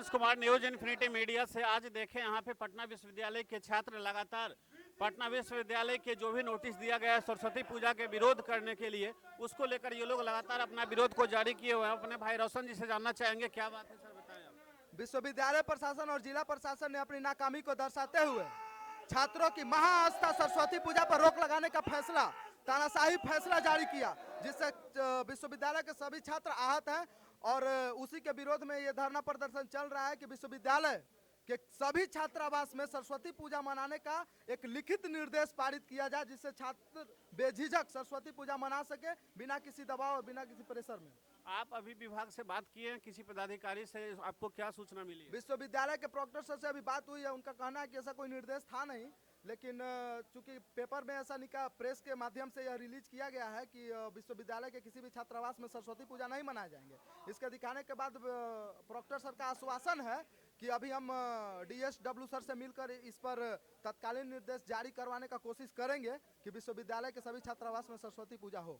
Prince Kumar, news infinity media से। आज देखें यहाँ पे पटना विश्वविद्यालय के छात्र लगातार पटना विश्वविद्यालय के जो भी नोटिस दिया गया है सरस्वती पूजा के विरोध करने के लिए, उसको लेकर ये लोग लगातार अपना विरोध को जारी किए हुए हैं। अपने भाई रोशन जी से जानना चाहेंगे क्या बात है, सर बताएं आप। विश्वविद्यालय प्रशासन और जिला प्रशासन ने अपनी नाकामी को दर्शाते हुए छात्रों की महाआस्था सरस्वती पूजा पर रोक लगाने का फैसला, तानाशाही फैसला जारी किया, जिससे विश्वविद्यालय के सभी छात्र आहत हैं। और उसी के विरोध में ये धरना प्रदर्शन चल रहा है कि विश्वविद्यालय के सभी छात्रावास में सरस्वती पूजा मनाने का एक लिखित निर्देश पारित किया जाए, जिससे छात्र बेझिझक सरस्वती पूजा मना सके बिना किसी दबाव और बिना किसी प्रेशर में। आप अभी विभाग से बात किए हैं, किसी पदाधिकारी से आपको क्या सूचना मिली है? विश्वविद्यालय के प्रोक्टर सर से अभी बात हुई है, उनका कहना है कि ऐसा कोई निर्देश था नहीं, लेकिन चूंकि पेपर में ऐसा निकाल, प्रेस के माध्यम से यह रिलीज किया गया है कि विश्वविद्यालय के किसी भी छात्रावास में सरस्वती पूजा नहीं मनाए जाएंगे। इसके दिखाने के बाद प्रोक्टर सर का आश्वासन है कि अभी हम DSW सर से मिलकर इस पर तत्कालीन निर्देश जारी करवाने का कोशिश करेंगे कि विश्वविद्यालय के सभी छात्रावास में सरस्वती पूजा हो।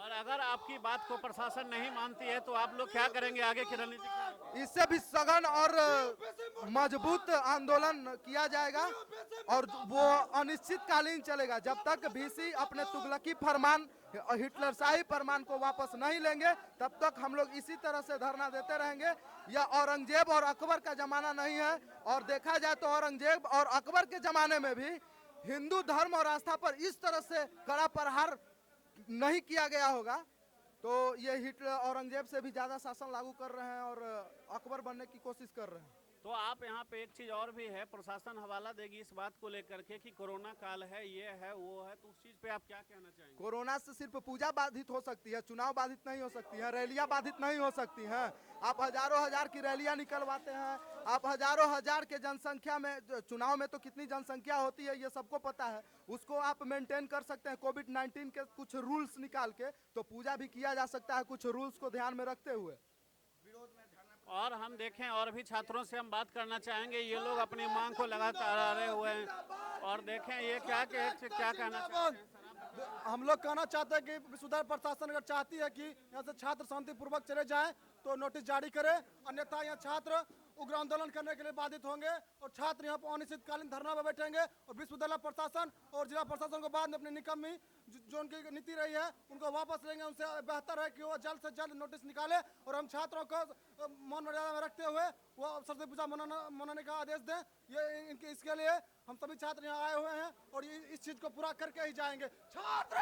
और अगर आपकी बात को प्रशासन नहीं मानती है तो आप लोग क्या करेंगे, आगे की रणनीति क्या होगी? इससे भी सघन और मजबूत आंदोलन किया जाएगा और वो अनिश्चितकालीन चलेगा जब तक VC अपने तुगलकी फरमान, हिटलरशाही फरमान को वापस नहीं लेंगे, तब तक हम लोग इसी तरह से धरना देते रहेंगे। यह औरंगजेब और अकबर का जमाना नहीं है, और देखा जाए तो औरंगजेब और अकबर के जमाने में भी हिंदू धर्म और आस्था पर इस तरह से कड़ा प्रहार नहीं किया गया होगा। तो ये हिटलर औरंगजेब से भी ज्यादा शासन लागू कर रहे हैं और अकबर बनने की कोशिश कर रहे हैं। तो आप यहाँ पे एक चीज और भी है, प्रशासन हवाला देगी इस बात को लेकर के कि कोरोना काल है, ये है वो है, तो उस चीज पे आप क्या कहना चाहेंगे? कोरोना से सिर्फ पूजा बाधित हो सकती है, चुनाव बाधित नहीं हो सकती है, रैलियां बाधित नहीं हो सकती हैं। आप हजारों हजार की रैलियां निकलवाते हैं, आप हजारों हजार के जनसंख्या में, चुनाव में तो कितनी जनसंख्या होती है ये सबको पता है, उसको आप मेंटेन कर सकते हैं कोविड-19 के कुछ रूल्स निकाल के, तो पूजा भी किया जा सकता है कुछ रूल्स को ध्यान में रखते हुए। और हम देखें और भी छात्रों से हम बात करना चाहेंगे, ये लोग अपनी मांग को लगातार आ रहे हुए हैं। और देखें ये क्या कहना चाहते हैं? हम लोग कहना चाहते हैं कि विश्वविद्यालय प्रशासन अगर चाहती है कि यहाँ से छात्र शांतिपूर्वक चले जाएं तो नोटिस जारी करे, अन्यथा यहाँ छात्र उग्र आंदोलन करने के लिए बाधित होंगे और छात्र यहाँ पर अनिश्चितकालीन धरना में बैठेंगे। और विश्वविद्यालय प्रशासन और जिला प्रशासन को बाद में अपनी निकम्मी जो उनकी नीति रही है उनको वापस लेंगे। उनसे बेहतर है कि वो जल्द से जल्द नोटिस निकाले और हम छात्रों को मौन मर्यादा में रखते हुए वो सरस्वती पूजा मनाने का आदेश दें। ये इसके लिए हम सभी छात्र यहाँ आए हुए हैं और इस चीज को पूरा करके ही जाएंगे। छात्र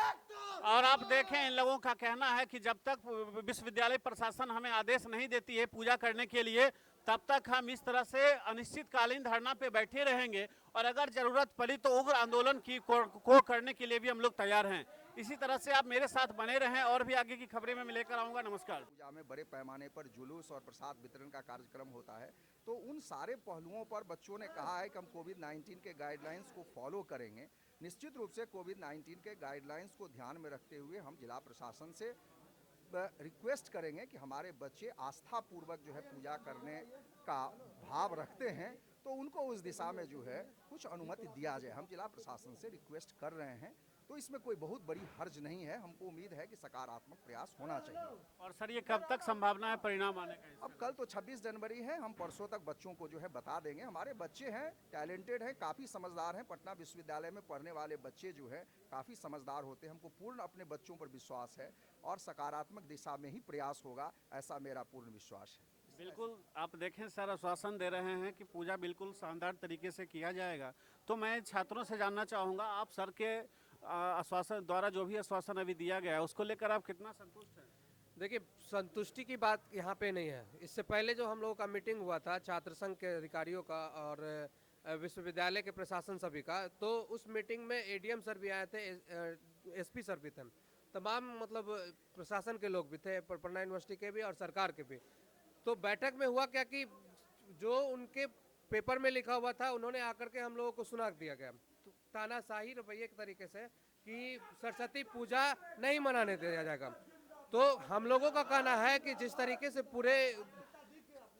और आप देखें इन लोगों का कहना है कि जब तक विश्वविद्यालय प्रशासन हमें आदेश नहीं देती है पूजा करने के लिए, तब तक हम इस तरह से अनिश्चितकालीन धरना पे बैठे रहेंगे और अगर जरूरत पड़ी तो उग्र आंदोलन को करने के लिए भी हम लोग तैयार हैं। इसी तरह से आप मेरे साथ बने रहें और भी आगे की खबरें मैं लेकर आऊंगा। नमस्कार। पूजा में बड़े पैमाने पर जुलूस और प्रसाद वितरण का कार्यक्रम होता है, तो उन सारे पहलुओं पर बच्चों ने कहा है कि हम कोविड-19 के गाइडलाइंस को फॉलो करेंगे। निश्चित रूप से कोविड-19 के गाइडलाइंस को ध्यान में रखते हुए हम जिला प्रशासन से रिक्वेस्ट करेंगे कि हमारे बच्चे आस्थापूर्वक जो है पूजा करने का भाव रखते हैं, तो उनको उस दिशा में जो है कुछ अनुमति दिया जाए। हम जिला प्रशासन से रिक्वेस्ट कर रहे हैं, तो इसमें कोई बहुत बड़ी हर्ज नहीं है। हमको उम्मीद है कि सकारात्मक प्रयास होना चाहिए। और सर ये कब तक संभावना है परिणाम आने का? अब कल तो 26 जनवरी है, हम परसों तक बच्चों को जो है बता देंगे। हमारे बच्चे हैं, टैलेंटेड हैं, काफ़ी समझदार हैं। पटना विश्वविद्यालय में पढ़ने वाले बच्चे जो है काफ़ी समझदार होते हैं। हमको पूर्ण अपने बच्चों पर विश्वास है और सकारात्मक दिशा में ही प्रयास होगा, ऐसा मेरा पूर्ण विश्वास है। बिल्कुल, आप देखें सर आश्वासन दे रहे हैं कि पूजा बिल्कुल शानदार तरीके से किया जाएगा। तो मैं छात्रों से जानना चाहूँगा, आप सर के आश्वासन द्वारा जो भी आश्वासन अभी दिया गया है उसको लेकर आप कितना संतुष्ट हैं? देखिए, संतुष्टि की बात यहाँ पे नहीं है। इससे पहले जो हम लोगों का मीटिंग हुआ था छात्र संघ के अधिकारियों का और विश्वविद्यालय के प्रशासन सभी का, तो उस मीटिंग में ADM सर भी आए थे, SP सर भी थे, तमाम मतलब प्रशासन के लोग भी थे, पटना यूनिवर्सिटी के भी और सरकार के भी। तो बैठक में हुआ क्या कि जो उनके पेपर में लिखा हुआ था उन्होंने आकर के हम लोगों को सुना दिया गया, तो तानाशाही रवैये के तरीके से कि सरस्वती पूजा नहीं मनाने दिया जाएगा। तो हम लोगों का कहना है कि जिस तरीके से पूरे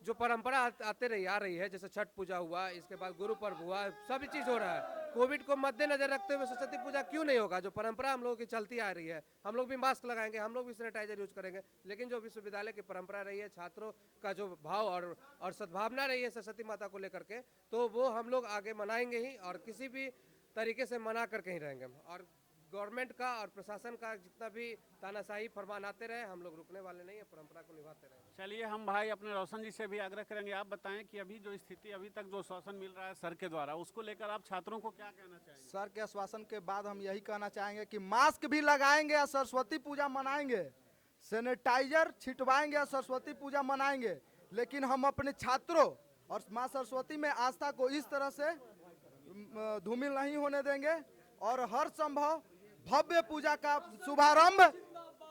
जो परंपरा आते रही आ रही है, जैसे छठ पूजा हुआ, इसके बाद गुरु पर्व हुआ, सभी चीज़ हो रहा है। कोविड को मद्देनजर रखते हुए सरस्वती पूजा क्यों नहीं होगा? जो परंपरा हम लोगों की चलती आ रही है, हम लोग भी मास्क लगाएंगे, हम लोग भी सैनिटाइजर यूज करेंगे, लेकिन जो विश्वविद्यालय की परंपरा रही है, छात्रों का जो भाव और सद्भावना रही है सरस्वती माता को लेकर के, तो वो हम लोग आगे मनाएंगे ही, और किसी भी तरीके से मना करके ही रहेंगे। और गवर्नमेंट का और प्रशासन का जितना भी तानाशाही फरमान आते रहे, हम लोग रुकने वाले नहीं है, परंपरा को निभाते रहे। चलिए, हम भाई अपने रोशन जी से भी आग्रह करेंगे, आप बताएं कि अभी जो स्थिति अभी तक जो शासन मिल रहा है सर के द्वारा, उसको लेकर आप छात्रों को क्या कहना चाहेंगे? सर के आश्वासन के बाद हम यही कहना चाहेंगे कि मास्क भी लगाएंगे और सरस्वती पूजा मनाएंगे, सैनिटाइजर छिटवाएंगे और सरस्वती पूजा मनाएंगे, लेकिन हम अपने छात्रों और माँ सरस्वती में आस्था को इस तरह से धूमिल नहीं होने देंगे, और हर संभव भव्य पूजा का शुभारंभ,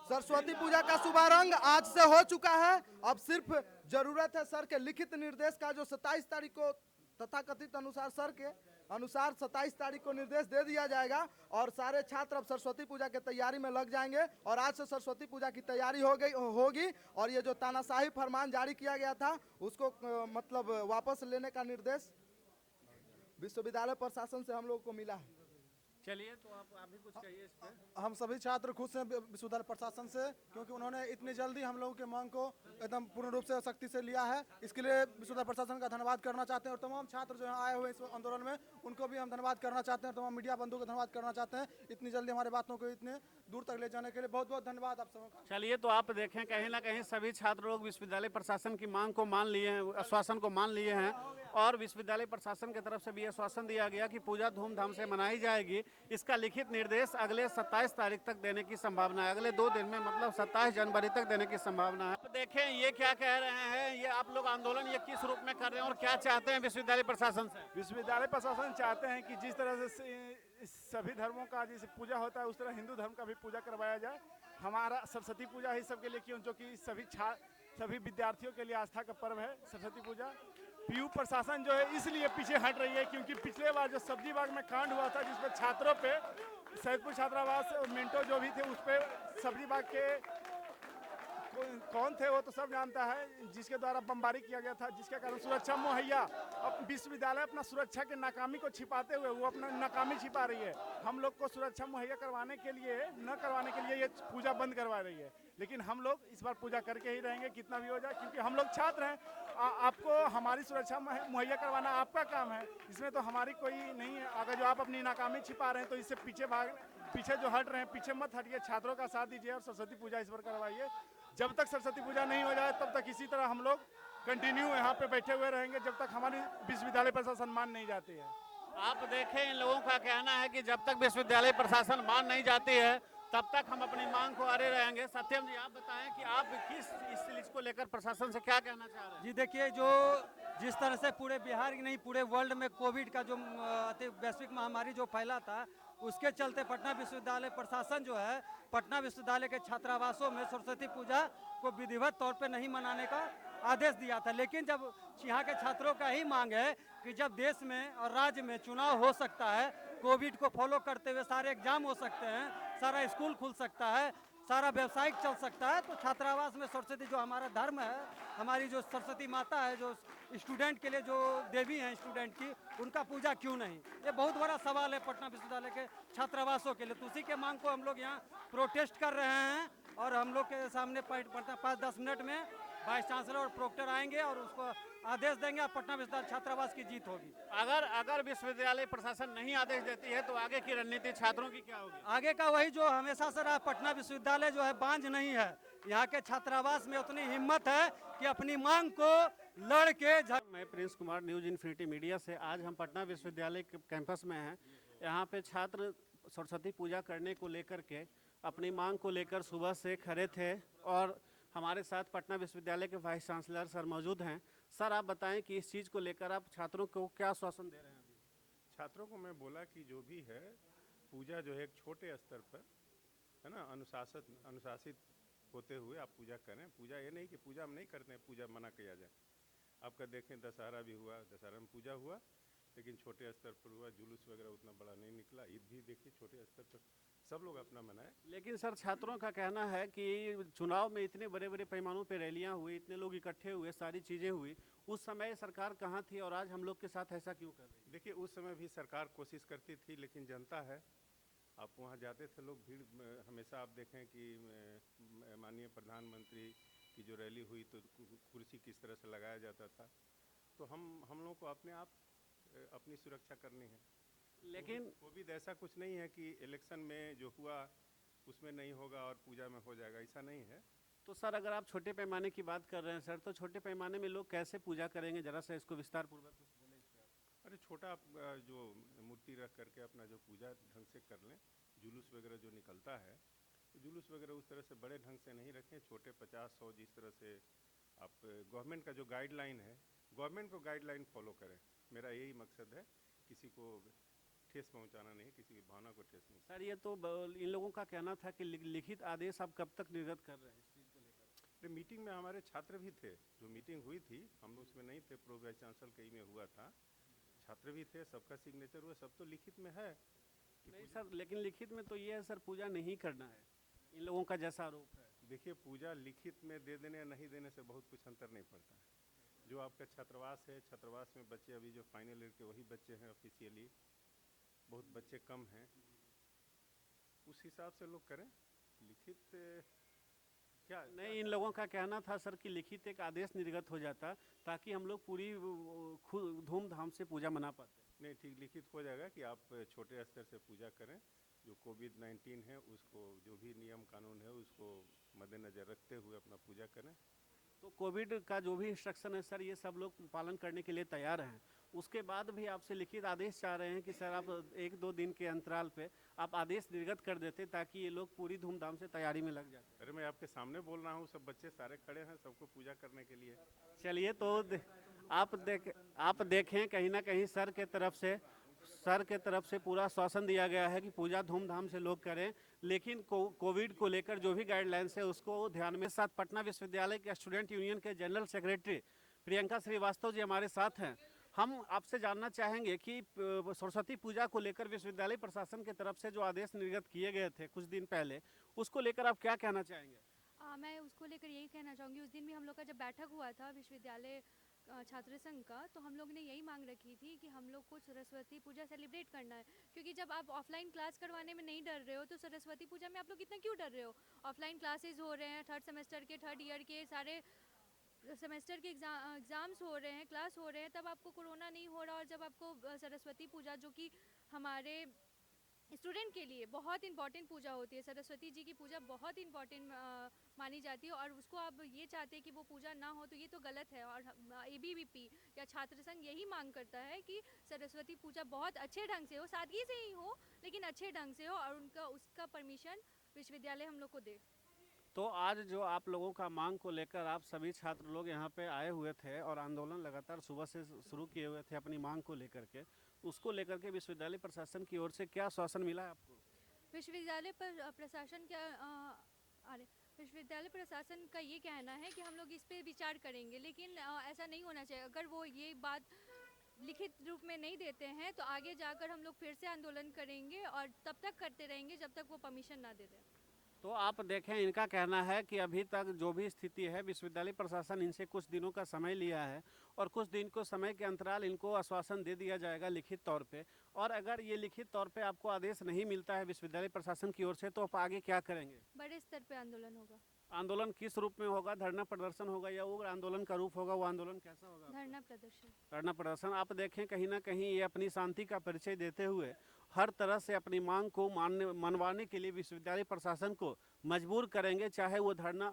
सरस्वती पूजा का शुभारंभ आज से हो चुका है। अब सिर्फ जरूरत है सर के लिखित निर्देश का, जो 27 तारीख को तथाकथित अनुसार सर के अनुसार 27 तारीख को निर्देश दे दिया जाएगा, और सारे छात्र अब सरस्वती पूजा की तैयारी में लग जाएंगे, और आज से सरस्वती पूजा की तैयारी होगी। और ये जो तानाशाही फरमान जारी किया गया था उसको मतलब वापस लेने का निर्देश विश्वविद्यालय प्रशासन से हम लोग को मिला है। चलिए, तो आप भी कुछ कहिए इस पे। हम सभी छात्र खुश हैं विश्वविद्यालय प्रशासन से, क्योंकि उन्होंने इतनी जल्दी हम लोगों के मांग को एकदम पूर्ण रूप से सख्ती से लिया है। इसके लिए विश्वविद्यालय प्रशासन का धन्यवाद करना चाहते हैं, और तमाम छात्र जो हैं आए हुए इस आंदोलन में, उनको भी हम धन्यवाद करना चाहते हैं, तमाम मीडिया बंधुओं को धन्यवाद करना चाहते हैं, इतनी जल्दी हमारे बातों को इतने दूर तक ले जाने के लिए बहुत बहुत धन्यवाद आप सबका। चलिए, तो आप देखें कहीं ना कहीं सभी छात्र लोग विश्वविद्यालय प्रशासन की मांग को मान लिए हैं, आश्वासन को मान लिए हैं, और विश्वविद्यालय प्रशासन की तरफ से भी आश्वासन दिया गया कि पूजा धूमधाम से मनाई जाएगी। इसका लिखित निर्देश अगले 27 तारीख तक देने की संभावना है, अगले 2 दिन में, मतलब 27 जनवरी तक देने की संभावना है। आप देखें ये क्या कह रहे हैं, ये आप लोग आंदोलन ये किस रूप में कर रहे हैं और क्या चाहते हैं विश्वविद्यालय प्रशासन से? विश्वविद्यालय प्रशासन चाहते हैं कि जिस तरह से सभी धर्मों का जैसे पूजा होता है, उस तरह हिंदू धर्म का भी पूजा करवाया जाए। हमारा सरस्वती पूजा ही सबके लिए क्यों, जो कि सभी विद्यार्थियों के लिए आस्था का पर्व है सरस्वती पूजा। पीयू प्रशासन जो है इसलिए पीछे हट रही है क्योंकि पिछले बार जो सब्जी बाग में कांड हुआ था, जिसमें छात्रों पे सैदपुर छात्रावास और मिंटो जो भी थे, उस पर सब्जी बाग के कौन थे वो तो सब जानता है, जिसके द्वारा बमबारी किया गया था, जिसके कारण सुरक्षा मुहैया, अब विश्वविद्यालय अपना सुरक्षा के नाकामी को छिपाते हुए वो अपना नाकामी छिपा रही है। हम लोग को सुरक्षा मुहैया करवाने के लिए, न करवाने के लिए ये पूजा बंद करवा रही है, लेकिन हम लोग इस बार पूजा करके ही रहेंगे, कितना भी हो जाए, क्योंकि हम लोग छात्र हैं। आपको हमारी सुरक्षा मुहैया करवाना आपका काम है, इसमें तो हमारी कोई नहीं है। अगर जो आप अपनी नाकामी छिपा रहे हैं तो इससे पीछे जो हट रहे हैं, पीछे मत हटिए, छात्रों का साथ दीजिए और सरस्वती पूजा इस बार करवाइए। जब तक सरस्वती पूजा नहीं हो जाए तब तक इसी तरह हम लोग कंटिन्यू यहाँ पे बैठे हुए रहेंगे, जब तक हमारी विश्वविद्यालय प्रशासन मान नहीं जाती है। आप देखें, इन लोगों का कहना है कि जब तक विश्वविद्यालय प्रशासन मान नहीं जाती है तब तक हम अपनी मांग को अड़े रहेंगे। सत्यम जी, आप बताएं कि आप किस इस चीज को लेकर प्रशासन से क्या कहना चाह रहे हैं? जी देखिए, जो जिस तरह से पूरे बिहार की नहीं पूरे वर्ल्ड में कोविड का जो अति वैश्विक महामारी जो फैला था, उसके चलते पटना विश्वविद्यालय प्रशासन जो है पटना विश्वविद्यालय के छात्रावासों में सरस्वती पूजा को विधिवत तौर पे नहीं मनाने का आदेश दिया था। लेकिन जब यहाँ के छात्रों का ही मांग है कि जब देश में और राज्य में चुनाव हो सकता है, कोविड को फॉलो करते हुए सारे एग्जाम हो सकते हैं, सारा स्कूल खुल सकता है, सारा व्यवसायिक चल सकता है, तो छात्रावास में सरस्वती जो हमारा धर्म है, हमारी जो सरस्वती माता है, जो स्टूडेंट के लिए जो देवी हैं स्टूडेंट की, उनका पूजा क्यों नहीं? ये बहुत बड़ा सवाल है पटना विश्वविद्यालय के छात्रावासों के लिए। तो उसी के मांग को हम लोग यहाँ प्रोटेस्ट कर रहे हैं, और हम लोग के सामने 5-10 मिनट में वाइस चांसलर और प्रोक्टर आएंगे और उसको आदेश देंगे, और पटना विश्वविद्यालय छात्रावास की जीत होगी। अगर विश्वविद्यालय प्रशासन नहीं आदेश देती है तो आगे की रणनीति छात्रों की क्या होगी? आगे का वही जो हमेशा से रहा, पटना विश्वविद्यालय जो है बांझ नहीं है। यहाँ के छात्रावास में उतनी हिम्मत है कि अपनी मांग को लड़ के। मैं Prince Kumar, news infinity media से। आज हम पटना विश्वविद्यालय के कैंपस में हैं। यहाँ पे छात्र सरस्वती पूजा करने को लेकर के अपनी मांग को लेकर सुबह से खड़े थे, और हमारे साथ पटना विश्वविद्यालय के वाइस चांसलर सर मौजूद हैं। सर, आप बताएं कि इस चीज़ को लेकर आप छात्रों को क्या आश्वासन दे रहे हैं? अभी छात्रों को मैं बोला कि जो भी है पूजा जो है एक छोटे स्तर पर है ना, अनुशासित होते हुए आप पूजा करें। पूजा ये नहीं कि पूजा हम नहीं करते हैं, पूजा मना किया जाए। आपका देखें दशहरा भी हुआ, दशहरा में पूजा हुआ, लेकिन छोटे स्तर पर हुआ, जुलूस वगैरह उतना बड़ा नहीं निकला। ईद भी देखिए छोटे स्तर पर सब लोग अपना मनाएं। लेकिन सर छात्रों का कहना है कि चुनाव में इतने बड़े बड़े पैमानों पे रैलियां हुई, इतने लोग इकट्ठे हुए, सारी चीज़ें हुई, उस समय सरकार कहाँ थी और आज हम लोग के साथ ऐसा क्यों कर रही है? देखिए उस समय भी सरकार कोशिश करती थी, लेकिन जनता है, आप वहाँ जाते थे लोग, भीड़ हमेशा आप देखें कि माननीय प्रधानमंत्री की जो रैली हुई तो कुर्सी किस तरह से लगाया जाता था। तो हम लोगों को अपने आप अपनी सुरक्षा करनी है। लेकिन कोविड ऐसा कुछ नहीं है कि इलेक्शन में जो हुआ उसमें नहीं होगा और पूजा में हो जाएगा, ऐसा नहीं है। तो सर अगर आप छोटे पैमाने की बात कर रहे हैं सर, तो छोटे पैमाने में लोग कैसे पूजा करेंगे, जरा सा इसको विस्तार पूर्वक कुछ बोलें इस पे आप। अरे छोटा जो मूर्ति रख करके अपना जो पूजा ढंग से कर लें। जुलूस वगैरह जो निकलता है तो जुलूस वगैरह उस तरह से बड़े ढंग से नहीं रखें, छोटे 50-100 जिस तरह से आप गवर्नमेंट का जो गाइडलाइन है, गवर्नमेंट को गाइडलाइन फॉलो करें। मेरा यही मकसद है, किसी को ठेस पहुंचाना नहीं, किसी की भावना को ठेस नहीं। सर ये तो इन लोगों का कहना था कि लिखित आदेश आप कब तक निर्गत कर रहे हैं इस चीज़ को लेकर? मीटिंग में हमारे छात्र भी थे, जो मीटिंग हुई थी हम उसमें नहीं थे, प्रो वाइस चांसलर कहीं में हुआ था, छात्र भी थे, सबका सिग्नेचर हुआ, सब तो लिखित में है। नहीं सर, लेकिन लिखित में तो ये है सर, पूजा नहीं करना है, इन लोगों का जैसा आरोप है। देखिए पूजा लिखित में दे देने या नहीं देने से बहुत कुछ अंतर नहीं पड़ता है। जो आपका छात्रावास है, छात्रावास में बच्चे अभी जो फाइनल ईयर के वही बच्चे हैं ऑफिशियली, बहुत बच्चे कम हैं, उस हिसाब से लोग करें। लिखित क्या नहीं, इन लोगों का कहना था सर कि लिखित एक आदेश निर्गत हो जाता ताकि हम लोग पूरी धूमधाम से पूजा मना पाते। नहीं, ठीक लिखित हो जाएगा कि आप छोटे स्तर से पूजा करें। जो कोविड-19 है उसको, जो भी नियम कानून है उसको मद्देनज़र रखते हुए अपना पूजा करें। तो कोविड का जो भी इंस्ट्रक्शन है सर, ये सब लोग पालन करने के लिए तैयार हैं। उसके बाद भी आपसे लिखित आदेश चाह रहे हैं कि सर आप 1-2 दिन के अंतराल पे आप आदेश निर्गत कर देते ताकि ये लोग पूरी धूमधाम से तैयारी में लग जाते। अरे मैं आपके सामने बोल रहा हूँ, सब बच्चे सारे खड़े हैं, सबको पूजा करने के लिए। चलिए तो आप देखें कहीं ना कहीं सर के तरफ से पूरा आश्वासन दिया गया है कि पूजा धूमधाम से लोग करें, लेकिन कोविड को लेकर जो भी गाइडलाइंस है उसको ध्यान में। साथ पटना विश्वविद्यालय के स्टूडेंट यूनियन के जनरल सेक्रेटरी प्रियंका श्रीवास्तव जी हमारे साथ हैं। हम आपसे जानना चाहेंगे कि सरस्वती पूजा को लेकर विश्वविद्यालय प्रशासन की तरफ से जो आदेश निर्गत किए गए थे कुछ दिन पहले, उसको लेकर आप क्या कहना चाहेंगे? मैं उसको लेकर यही कहना चाहूँगी, उस दिन भी हम लोग का जब बैठक हुआ था विश्वविद्यालय छात्र संघ का, तो हम लोग ने यही मांग रखी थी कि हम लोग को सरस्वती पूजा सेलिब्रेट करना है, क्योंकि जब आप ऑफलाइन क्लास करवाने में नहीं डर रहे हो तो सरस्वती पूजा में आप लोग इतना क्यों डर रहे हो? ऑफलाइन क्लासेस हो रहे हैं, थर्ड सेमेस्टर के, थर्ड ईयर के सारे सेमेस्टर के एग्ज़ाम्स हो रहे हैं, क्लास हो रहे हैं, तब आपको कोरोना नहीं हो रहा। और जब आपको सरस्वती पूजा, जो कि हमारे स्टूडेंट के लिए बहुत इंपॉर्टेंट पूजा होती है, सरस्वती जी की पूजा बहुत इंपॉर्टेंट मानी जाती है, और उसको आप ये चाहते हैं कि वो पूजा ना हो, तो ये तो गलत है। और ABVP या छात्र संघ यही मांग करता है कि सरस्वती पूजा बहुत अच्छे ढंग से हो, सादगी से ही हो, लेकिन अच्छे ढंग से हो, और उसका परमिशन विश्वविद्यालय हम लोग को दे। तो आज जो आप लोगों का मांग को लेकर आप सभी छात्र लोग यहाँ पे आए हुए थे और आंदोलन लगातार सुबह से शुरू किए हुए थे अपनी मांग को लेकर के, उसको लेकर के विश्वविद्यालय प्रशासन की ओर से क्या आश्वासन मिला है आपको? विश्वविद्यालय प्रशासन का ये कहना है कि हम लोग इस पे विचार करेंगे, लेकिन ऐसा नहीं होना चाहिए। अगर वो ये बात लिखित रूप में नहीं देते हैं तो आगे जाकर हम लोग फिर से आंदोलन करेंगे, और तब तक करते रहेंगे जब तक वो परमिशन ना दे दें। तो आप देखें, इनका कहना है कि अभी तक जो भी स्थिति है, विश्वविद्यालय प्रशासन इनसे कुछ दिनों का समय लिया है और कुछ दिन को समय के अंतराल इनको आश्वासन दे दिया जाएगा लिखित तौर पे। और अगर ये लिखित तौर पे आपको आदेश नहीं मिलता है विश्वविद्यालय प्रशासन की ओर से, तो आप आगे क्या करेंगे? बड़े स्तर पे आंदोलन होगा। आंदोलन किस रूप में होगा? धरना प्रदर्शन होगा या उग्र आंदोलन का रूप होगा? वो आंदोलन कैसा होगा? धरना प्रदर्शन। धरना प्रदर्शन। आप देखें कहीं ना कहीं ये अपनी शांति का परिचय देते हुए हर तरह से अपनी मांग को मनवाने के लिए विश्वविद्यालय प्रशासन को मजबूर करेंगे, चाहे वो धरना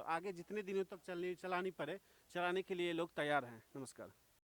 आगे जितने दिनों तक चलानी पड़े, चलाने के लिए लोग तैयार हैं। नमस्कार।